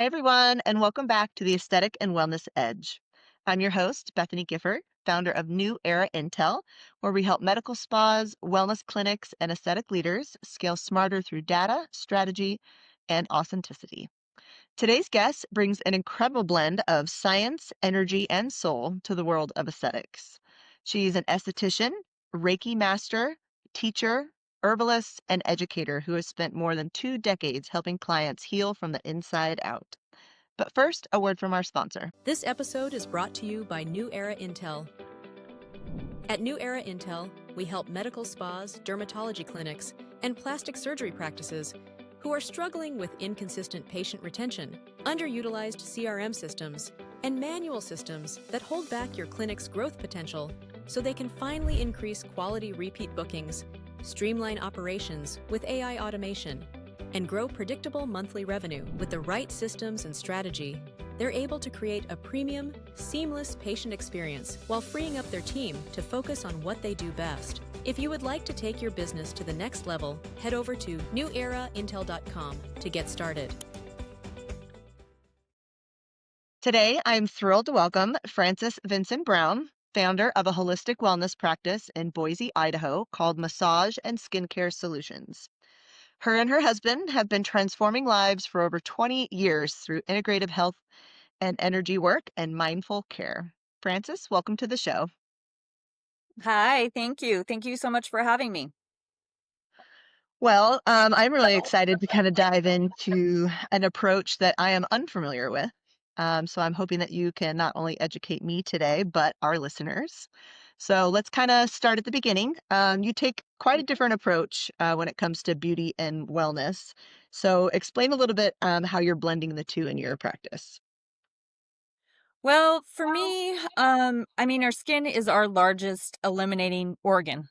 Hey everyone, and welcome back to the Aesthetic and Wellness Edge. I'm your host, Bethany Gifford, founder of New Era Intel, where we help medical spas, wellness clinics, and aesthetic leaders scale smarter through data, strategy, and authenticity. Today's guest brings an incredible blend of science, energy, and soul to the world of aesthetics. She's an esthetician, Reiki master, teacher, herbalist, and educator who has spent more than 2 decades helping clients heal from the inside out. But first, a word from our sponsor. This episode is brought to you by New Era Intel. At New Era Intel, we help medical spas, dermatology clinics, and plastic surgery practices who are struggling with inconsistent patient retention, underutilized CRM systems, and manual systems that hold back your clinic's growth potential so they can finally increase quality repeat bookings, streamline operations with AI automation, and grow predictable monthly revenue with the right systems and strategy. They're able to create a premium, seamless patient experience while freeing up their team to focus on what they do best. If you would like to take your business to the next level, head over to neweraintel.com to get started. Today, I'm thrilled to welcome Frances Vincen-Brown, founder of a holistic wellness practice in Boise, Idaho called Massage and Skincare Solutions. Her and her husband have been transforming lives for over 20 years through integrative health and energy work and mindful care. Frances, welcome to the show. Hi, thank you. Thank you so much for having me. Well, I'm really excited to kind of dive into an approach that I am unfamiliar with. So I'm hoping that you can not only educate me today, but our listeners. So let's kind of start at the beginning. You take quite a different approach when it comes to beauty and wellness. So explain a little bit how you're blending the two in your practice. Well, for me, our skin is our largest eliminating organ.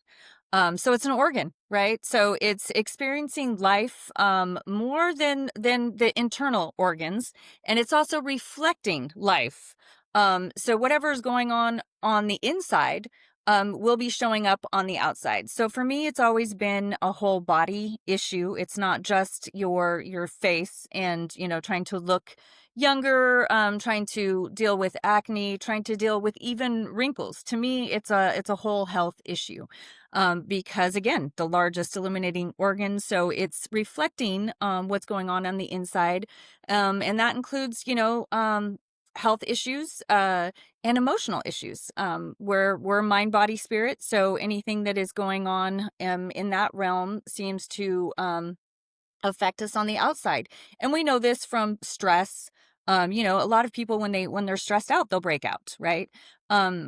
So it's an organ, right? So it's experiencing life more than the internal organs, and it's also reflecting life. So whatever's going on the inside will be showing up on the outside. So for me, it's always been a whole body issue. It's not just your face and trying to look younger, trying to deal with acne, trying to deal with even wrinkles. To me, it's a whole health issue because again, the largest eliminating organ. So it's reflecting what's going on the inside. And that includes, health issues and emotional issues. We're mind, body, spirit. So anything that is going on in that realm seems to affect us on the outside. And we know this from stress. A lot of people when they're stressed out, they'll break out, right?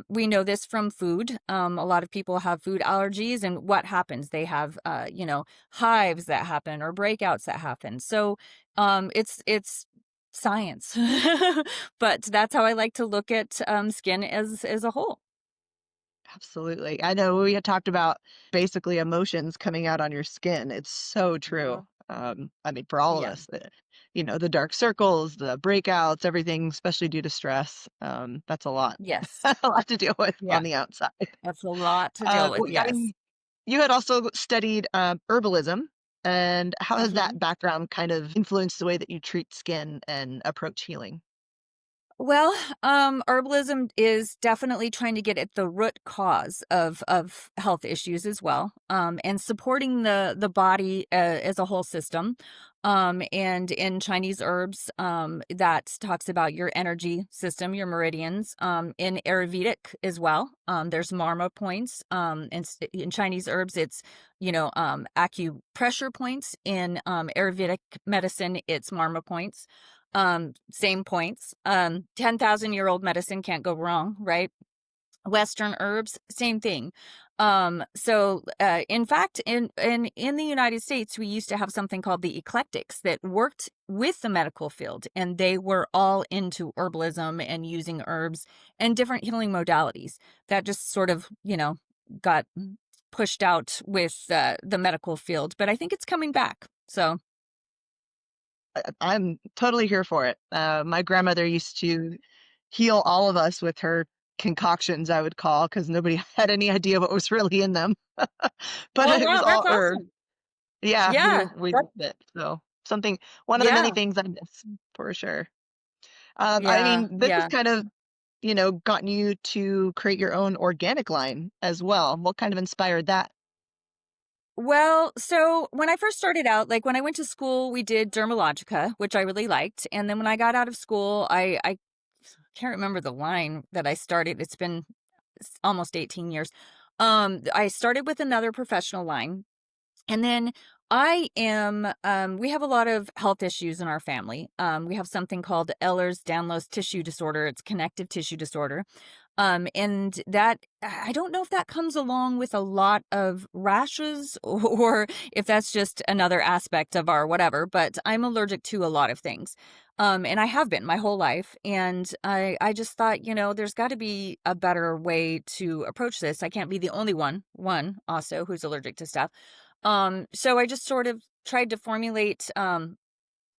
We know this from food. A lot of people have food allergies, and what happens? They have hives that happen or breakouts that happen. So it's science, but that's how I like to look at skin as a whole. Absolutely. I know we had talked about basically emotions coming out on your skin. It's so Mhm. true. I mean, for all of Yeah. us, the dark circles, the breakouts, everything, especially due to stress. That's a lot, Yes. a lot to deal with Yeah. on the outside. That's a lot to deal with. I Yes. mean, you had also studied herbalism, and how has Mhm. that background kind of influenced the way that you treat skin and approach healing? Well, herbalism is definitely trying to get at the root cause of health issues as well, and supporting the body as a whole system. And in Chinese herbs, that talks about your energy system, your meridians. In Ayurvedic as well, there's marma points. In Chinese herbs, it's acupressure points. In Ayurvedic medicine, it's marma points. Same points. 10,000-year-old medicine can't go wrong, right? Western herbs, same thing. In fact, in the United States, we used to have something called the eclectics that worked with the medical field, and they were all into herbalism and using herbs and different healing modalities. That just sort of, got pushed out with the medical field, but I think it's coming back. So, I'm totally here for it. My grandmother used to heal all of us with her concoctions, I would call, because nobody had any idea what was really in them. But oh it was wow, that's all herb. awesome. Yeah, we Yeah, we that loved it. So. something one of the many Yeah. things I miss for sure. I Yeah. mean, this has Yeah. kind of, gotten you to create your own organic line as well. What kind of inspired that? Well, so when I first started out, like when I went to school, we did Dermalogica, which I really liked. And then when I got out of school, I can't remember the line that I started. It's been almost 18 years. I started with another professional line. And then we have a lot of health issues in our family. We have something called Ehlers-Danlos tissue disorder. It's connective tissue disorder. And that, I don't know if that comes along with a lot of rashes or if that's just another aspect of our whatever, but I'm allergic to a lot of things. And I have been my whole life. And I just thought, there's got to be a better way to approach this. I can't be the only one also who's allergic to stuff. So I just sort of tried to formulate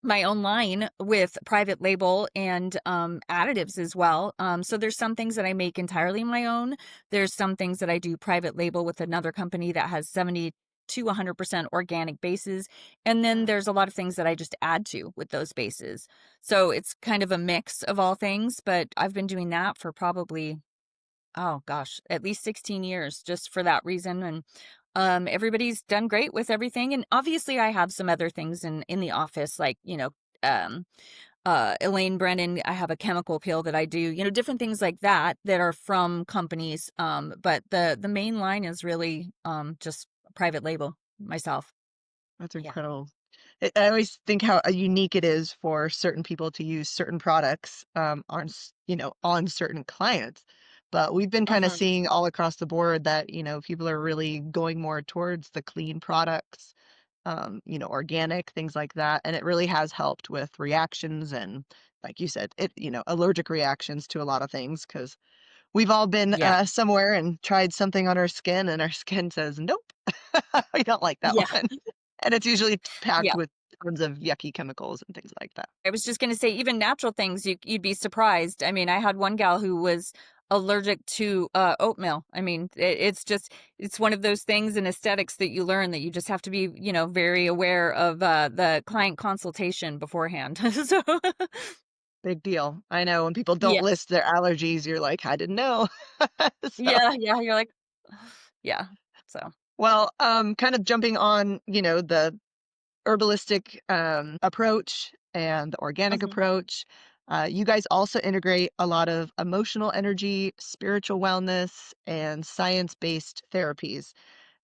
my own line with private label and additives as well. So there's some things that I make entirely my own. There's some things that I do private label with another company that has 70 to 100% organic bases. And then Mm, there's a lot of things that I just add to with those bases. So it's kind of a mix of all things, but I've been doing that for probably, oh gosh, at least 16 years just for that reason. And everybody's done great with everything. And obviously I have some other things in the office, like, um, Elaine Brennan, I have a chemical peel that I do, different things like that that are from companies. But the main line is really just private label myself. that's Yeah. incredible. I always think how unique it is for certain people to use certain products on certain clients. But we've been kind of Uh-huh. seeing all across the board that people are really going more towards the clean products, organic things like that, and it really has helped with reactions and, like you said, allergic reactions to a lot of things because we've all been Yeah. somewhere and tried something on our skin, and our skin says, "Nope, we don't like that Yeah. one." And it's usually packed Yeah. with tons of yucky chemicals and things like that. I was just gonna say even natural things, you'd be surprised. I mean, I had one gal who was allergic to, oatmeal. I mean, it's one of those things in aesthetics that you learn that you just have to be, very aware of, the client consultation beforehand. So Big deal. I know when people don't yeah. list their allergies, you're like, "I didn't know." So, Yeah, yeah, you're like yeah. So well, kind of jumping on, the herbalistic approach and the organic mhm, approach. You guys also integrate a lot of emotional energy, spiritual wellness, and science based therapies.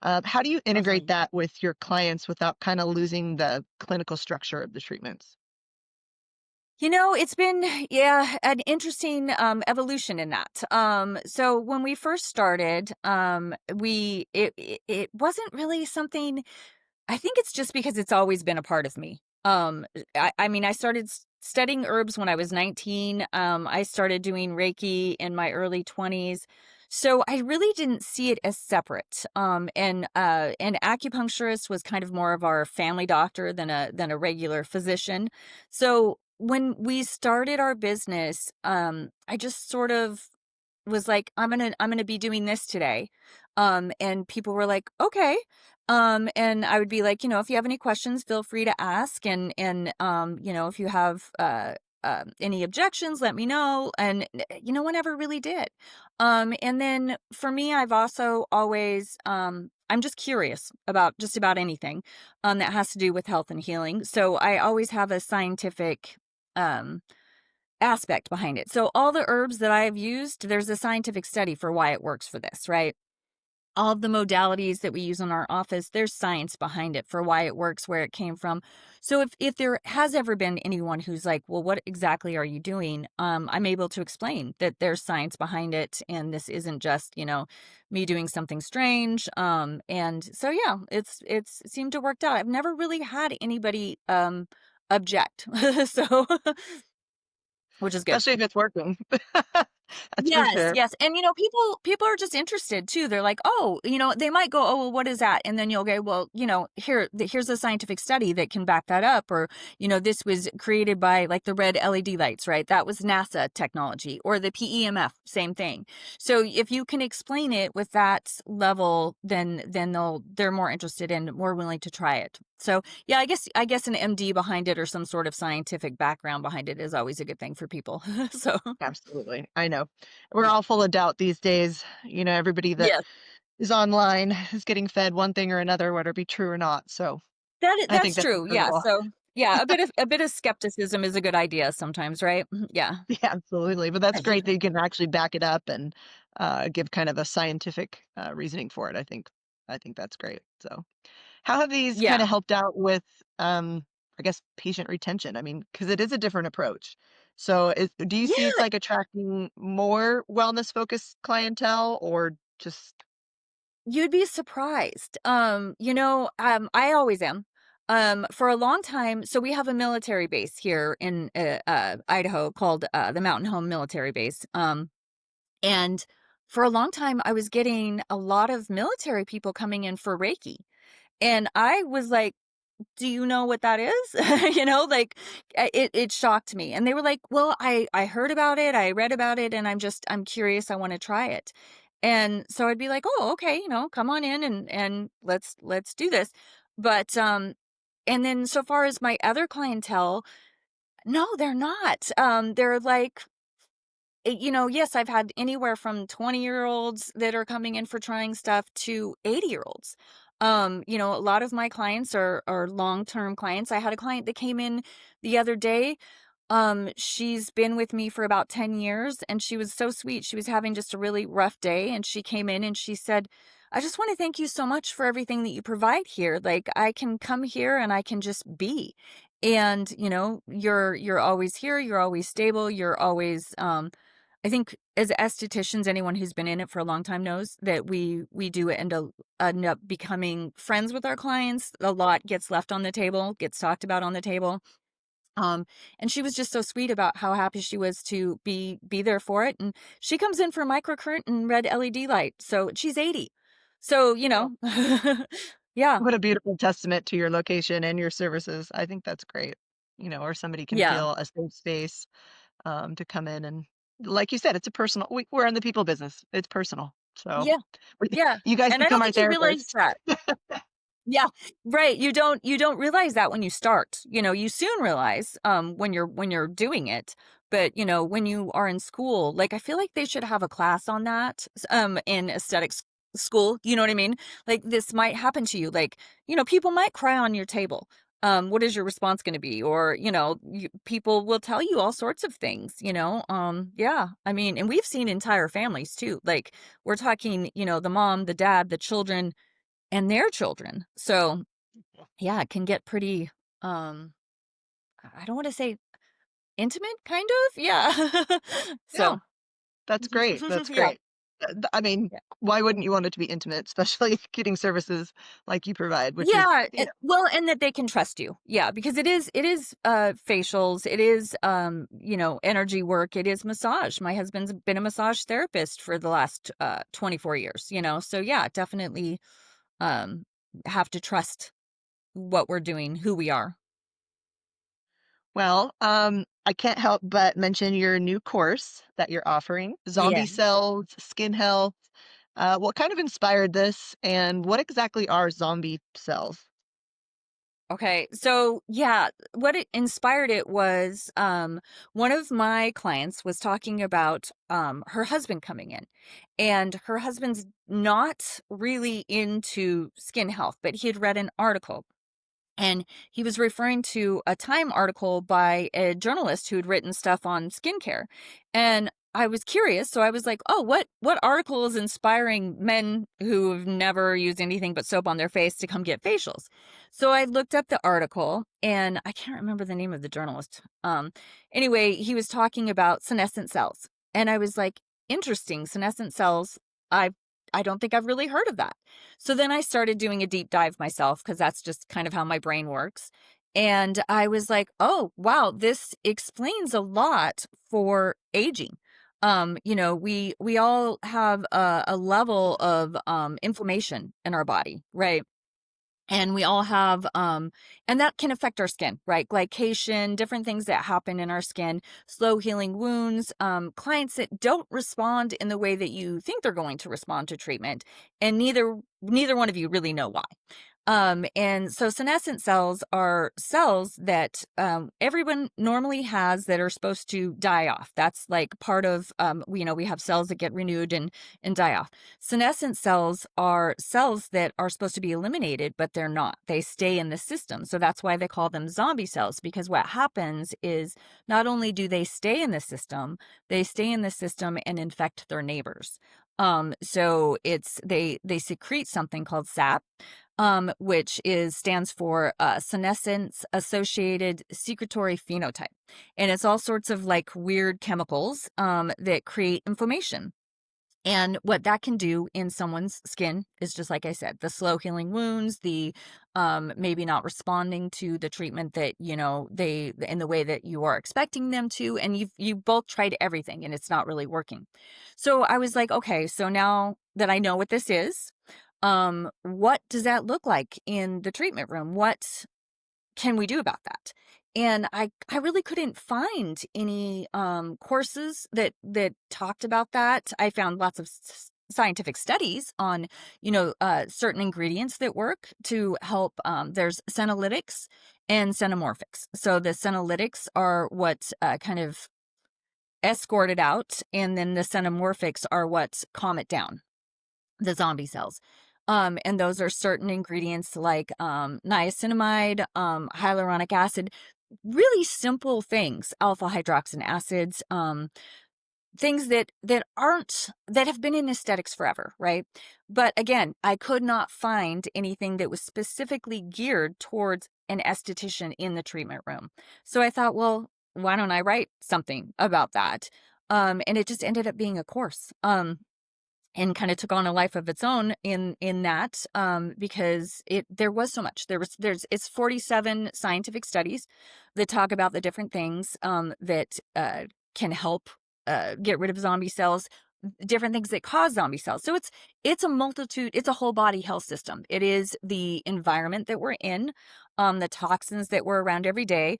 How do you integrate mhm. that with your clients without kind of losing the clinical structure of the treatments? It's been, yeah, an interesting evolution in that. So when we first started, it wasn't really something. I think it's just because it's always been a part of me. I mean, I started studying herbs when I was 19. I started doing Reiki in my early 20s. So I really didn't see it as separate. And an acupuncturist was kind of more of our family doctor than a regular physician. So when we started our business, I just sort of was like, I'm gonna be doing this today. And people were like, okay. And I would be like, if you have any questions, feel free to ask. And if you have any objections, let me know. And no one ever really did. And then for me, I've also always I'm just curious about just about anything that has to do with health and healing. So I always have a scientific um aspect behind it. So all the herbs that I've used, there's a scientific study for why it works for this, right? All of the modalities that we use in our office, there's science behind it for why it works, where it came from. So if there has ever been anyone who's like, well, what exactly are you doing? I'm able to explain that there's science behind it, and this isn't just, me doing something strange. And so yeah, it's seemed to work out. I've never really had anybody object. So which is good. Especially if it's working. That's for Yes, sure. yes, and, people are just interested too. They're like, "Oh," they might go, "Oh, well, what is that?" And then you'll go, "Well, here's a scientific study that can back that up," or, "This was created by, like, the red LED lights, right? That was NASA technology," or the PEMF, same thing. So if you can explain it with that level, then they're more interested and more willing to try it. So, yeah, I guess an MD behind it or some sort of scientific background behind it is always a good thing for people. So, Absolutely. I know. We're all full of doubt these days. Everybody that yeah, is online is getting fed one thing or another, whether it be true or not. So I think that's that's true. Yeah. incredible. So, yeah, a bit of skepticism is a good idea sometimes, right? Yeah. Yeah, absolutely. But that's great that you can actually back it up and give kind of a scientific reasoning for it. I think that's great. So, how have these Yeah. kind of helped out with, I guess, patient retention? I mean, because it is a different approach. So, do you see it's Yeah, like attracting more wellness focused clientele or just, you'd be surprised. I always am. For a long time, so we have a military base here in Idaho called the Mountain Home Military Base. And for a long time, I was getting a lot of military people coming in for Reiki. And I was like, do you know what that is? Like it shocked me. And they were like, well, I heard about it, I read about it, and I'm curious, I want to try it. And so I'd be like, oh, okay, come on in and let's do this. But and then so far as my other clientele, no, they're not. They're like yes, I've had anywhere from 20-year-olds that are coming in for trying stuff to 80-year-olds. A lot of my clients are long-term clients. I had a client that came in the other day. She's been with me for about 10 years and she was so sweet. She was having just a really rough day and she came in and she said, "I just want to thank you so much for everything that you provide here. Like I can come here and I can just be." And, you're always here, you're always stable, you're always I think as estheticians, anyone who's been in it for a long time knows that we do end up becoming friends with our clients. A lot gets left on the table, gets talked about on the table. Um, and she was just so sweet about how happy she was to be there for it. And she comes in for microcurrent and red LED light. So she's 80. So, oh, yeah, what a beautiful testament to your location and your services. I think that's great. Or somebody can yeah, feel a safe space to come in and, like you said, it's a personal. We're in the people business. It's personal. So yeah, yeah. you guys And I don't become our think you realize therapist. that. Yeah, right, you don't realize that when you start, you soon realize, when you're doing it, but, when you are in school, like, I feel like they should have a class on that, in aesthetics school, you know what I mean? Like, this might happen to you, like, people might cry on your table, what is your response gonna be? Or, people will tell you all sorts of things, yeah, I mean, and we've seen entire families too, like, we're talking, the mom, the dad, the children, and their children. So, yeah, it can get pretty, um, I don't wanna say intimate, kind of? Yeah. Yeah, So, that's great. That's yeah, great. I mean, yeah. why wouldn't you want it to be intimate, especially getting services like you provide, which is, Yeah, well, and that they can trust you. Yeah, because it is, facials, it is, energy work, it is massage. My husband's been a massage therapist for the last, 24 years, so yeah, definitely, um, have to trust what we're doing, who we are. well, I can't help but mention your new course that you're offering, Zombie Yeah. Cells, Skin Health. What kind of inspired this, and what exactly are zombie cells? Okay. So, yeah, what it inspired it was one of my clients was talking about her husband coming in. And her husband's not really into skin health, but he had read an article and he was referring to a Time article by a journalist who had written stuff on skincare. And I was curious, so I was like, "Oh, what article is inspiring men who've never used anything but soap on their face to come get facials?" So I looked up the article, and I can't remember the name of the journalist. Anyway, he was talking about senescent cells, and I was like, "Interesting, senescent cells. I I don't think I've really heard of that." So then I started doing a deep dive myself because that's just kind of how my brain works. And I was like, "Oh, wow, this explains a lot for aging." We all have a level of inflammation in our body, right? And we all have and that can affect our skin, right? Glycation, different things that happen in our skin, slow healing wounds, clients that don't respond in the way that you think they're going to respond to treatment, and neither one of you really know why. And so senescent cells are cells that everyone normally has that are supposed to die off. That's like part of, we have cells that get renewed and die off. Senescent cells are cells that are supposed to be eliminated, but they're not. They stay in the system. So that's why they call them zombie cells, because what happens is not only do they stay in the system, they stay in the system and infect their neighbors. So they secrete something called sap, which stands for senescence associated secretory phenotype. And it's all sorts of like weird chemicals that create inflammation. And what that can do in someone's skin is just like I said, the slow healing wounds, the maybe not responding to the treatment that they in the way that you are expecting them to, and you both tried everything and it's not really working. So I was like, okay, so now that I know what this is, what does that look like in the treatment room? What can we do about that? And I really couldn't find any courses that talked about that. I found lots of scientific studies on certain ingredients that work to help. There's senolytics and senomorphics. So the senolytics are what kind of escort it out, and then the senomorphics are what calm it down, the zombie cells. And those are certain ingredients like niacinamide, hyaluronic acid, really simple things, alpha hydroxy acids, things that have been in aesthetics forever, right? But again, I could not find anything that was specifically geared towards an esthetician in the treatment room. So I thought, well, why don't I write something about that? And it just ended up being a course. And kind of took on a life of its own in that, because there was so much. It's 47 scientific studies that talk about the different things that can help get rid of zombie cells, different things that cause zombie cells. So it's a multitude. It's a whole body health system. It is the environment that we're in, the toxins that we're around every day,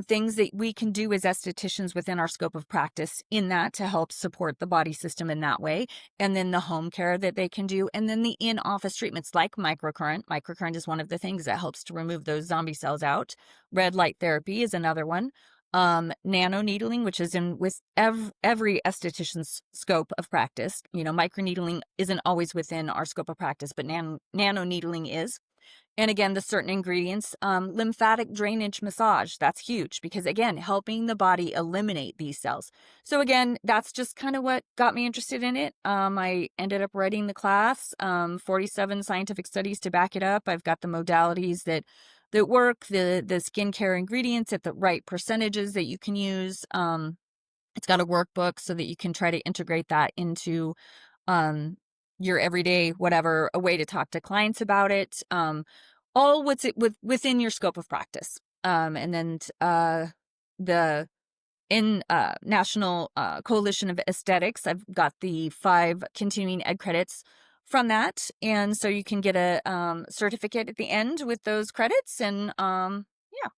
things that we can do as estheticians within our scope of practice in that to help support the body system in that way, and then the home care that they can do, and then the in-office treatments like microcurrent. Microcurrent is one of the things that helps to remove those zombie cells out. Red light therapy is another one. Nano needling, which is in with every esthetician's scope of practice. Microneedling isn't always within our scope of practice, but nano needling is. And again, the certain ingredients, lymphatic drainage massage, that's huge because again, helping the body eliminate these cells. So again, that's just kind of what got me interested in it. I ended up writing the class, 47 scientific studies to back it up. I've got the modalities that work, the skincare ingredients at the right percentages that you can use. It's got a workbook so that you can try to integrate that into your everyday whatever, a way to talk to clients about it. All within your scope of practice. And then the National Coalition of Aesthetics, I've got the 5 continuing ed credits from that, and so you can get a certificate at the end with those credits, and yeah,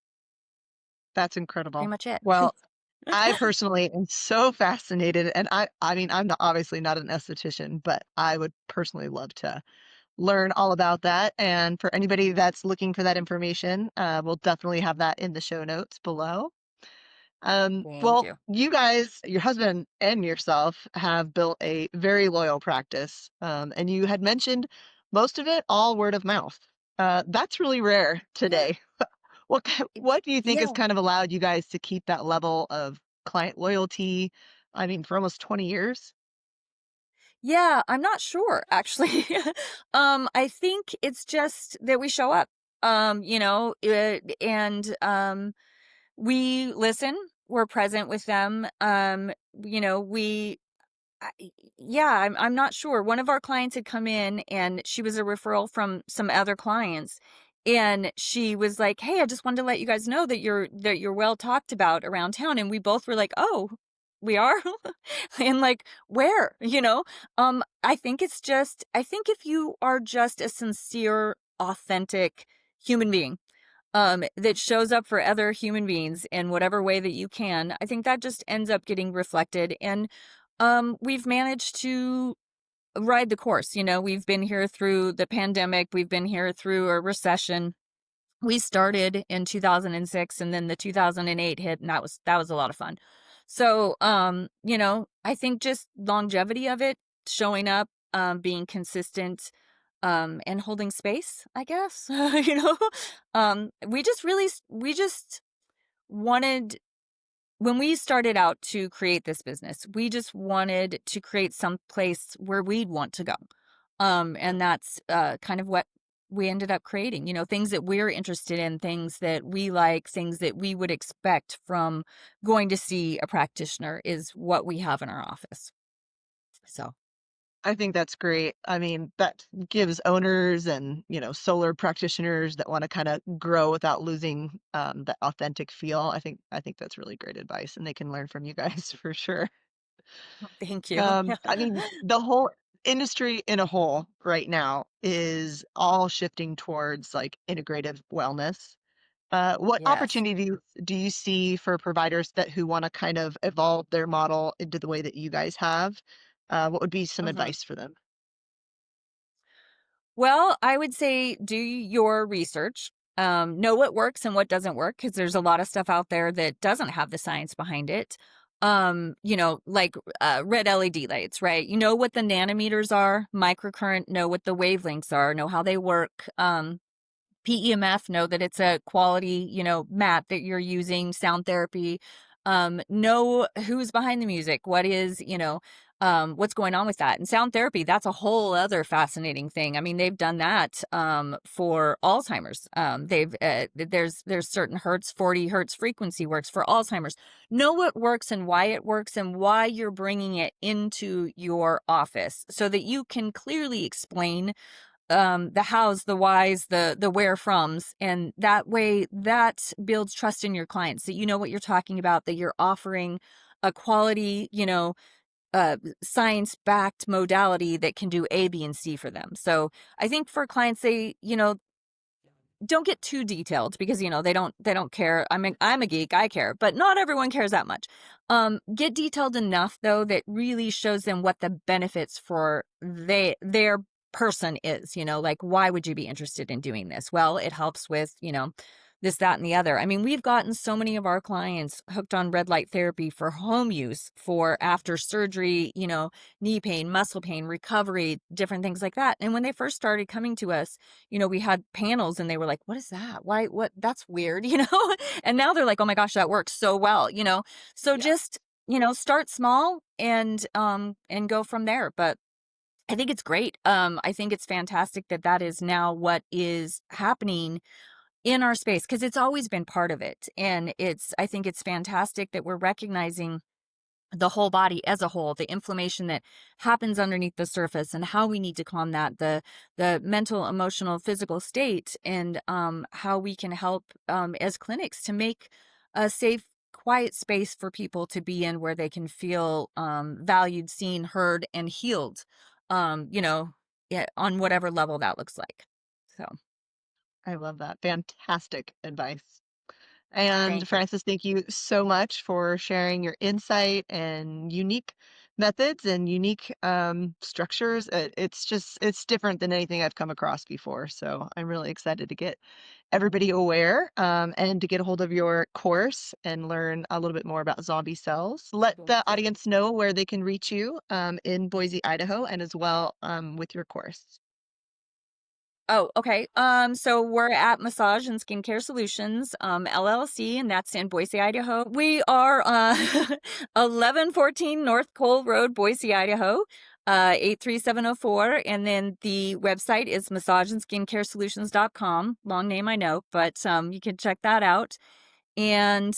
That's pretty incredible. much it. Well, I personally am so fascinated, and I mean, I'm not, obviously not an esthetician, but I would personally love to learn all about that. And for anybody that's looking for that information, we'll definitely have that in the show notes below. Thank Well, you. you guys, your husband and yourself, have built a very loyal practice, and you had mentioned most of it all word of mouth. That's really rare Yeah. today. What do you think has Yeah. kind of allowed you guys to keep that level of client loyalty? I mean, for almost 20 years? Yeah, I'm not sure actually. I think it's just that we show up. And we listen, we're present with them. We yeah, I'm not sure. One of our clients had come in and she was a referral from some other clients. And she was like, "Hey, I just wanted to let you guys know that you're well talked about around town." And we both were like, "Oh, we are?" And like, "Where?" I think if you are just a sincere, authentic human being, that shows up for other human beings in whatever way that you can, I think that just ends up getting reflected. And we've managed to ride the course. You know, we've been here through the pandemic, we've been here through a recession. We started in 2006, and then the 2008 hit, and that was a lot of fun. So, you know, I think just longevity of it, showing up, being consistent, and holding space, I guess. You know, we just wanted, when we started out to create this business, we just wanted to create some place where we'd want to go. And that's kind of what we ended up creating, you know, things that we're interested in, things that we like, things that we would expect from going to see a practitioner is what we have in our office. So, I think that's great. I mean, that gives owners and, solar practitioners that want to kind of grow without losing the authentic feel. I think that's really great advice, and they can learn from you guys for sure. thank you. I mean, the whole industry in a whole right now is all shifting towards like integrative wellness. What Yes. opportunities do you see for providers who want to kind of evolve their model into the way that you guys have? What would be some Mhm. advice for them? Well, I would say do your research. Know what works and what doesn't work, because there's a lot of stuff out there that doesn't have the science behind it. You know, like red LED lights, right? You know what the nanometers are, microcurrent, know what the wavelengths are, know how they work. PEMF, know that it's a quality, you know, mat that you're using, sound therapy. Know who's behind the music, what is, you know, what's going on with that. And sound therapy, that's a whole other fascinating thing. I mean, they've done that for Alzheimer's. There's certain hertz, 40 hertz frequency works for Alzheimer's. Know what works and why it works and why you're bringing it into your office so that you can clearly explain the hows, the whys, the where froms, and that way that builds trust in your clients, that you know what you're talking about, that you're offering a quality, you know, science backed modality that can do A, B, and C for them. So I think for clients, they, you know, don't get too detailed, because you know they don't care. I'm a geek, I care, but not everyone cares that much. Get detailed enough though that really shows them what the benefits for their person is, you know, like why would you be interested in doing this? Well, it helps with, you know, this, that, and the other. I mean, we've gotten so many of our clients hooked on red light therapy for home use, for after surgery, you know, knee pain, muscle pain, recovery, different things like that. And when they first started coming to us, you know, we had panels and they were like, what is that? Why, what? That's weird, you know? And now they're like, oh my gosh, that works so well, you know? So Yeah. just, you know, start small and go from there. But I think it's great. I think it's fantastic that that is now what is happening in our space, because it's always been part of it. And I think it's fantastic that we're recognizing the whole body as a whole, the inflammation that happens underneath the surface and how we need to calm that, the mental, emotional, physical state, and how we can help as clinics to make a safe, quiet space for people to be in, where they can feel valued, seen, heard, and healed, you know, yeah, on whatever level that looks like. So I love that. Fantastic advice. And thank you. Frances, thank you so much for sharing your insight and unique methods and unique structures. It's different than anything I've come across before. So I'm really excited to get everybody aware and to get a hold of your course and learn a little bit more about zombie cells. Let Thank the you. audience know where they can reach you in Boise, Idaho, and as well with your course. Oh, okay. So we're at Massage and Skincare Solutions, LLC, and that's in Boise, Idaho. We are 1114 North Cole Road, Boise, Idaho, 83704. And then the website is massageandSkincareSolutions.com. Long name, I know, but you can check that out. And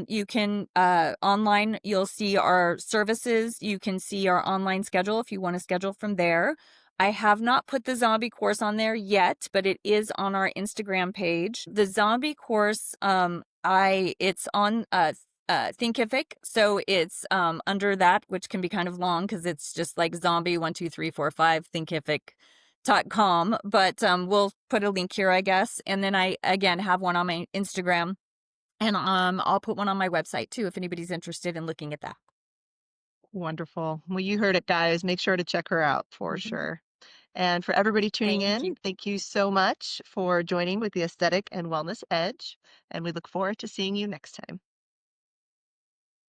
you can online, you'll see our services. You can see our online schedule if you want to schedule from there. I have not put the zombie course on there yet, but it is on our Instagram page. The zombie course, it's on Thinkific, so it's under that, which can be kind of long because it's just like zombie 12345 Thinkific.com. But we'll put a link here, I guess. And then I again have one on my Instagram, and I'll put one on my website too if anybody's interested in looking at that. Wonderful. Well, you heard it, guys. Make sure to check her out for sure. And for everybody tuning Thank you. in, thank you so much for joining with the Aesthetic and Wellness Edge. And we look forward to seeing you next time.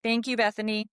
Thank you, Bethany.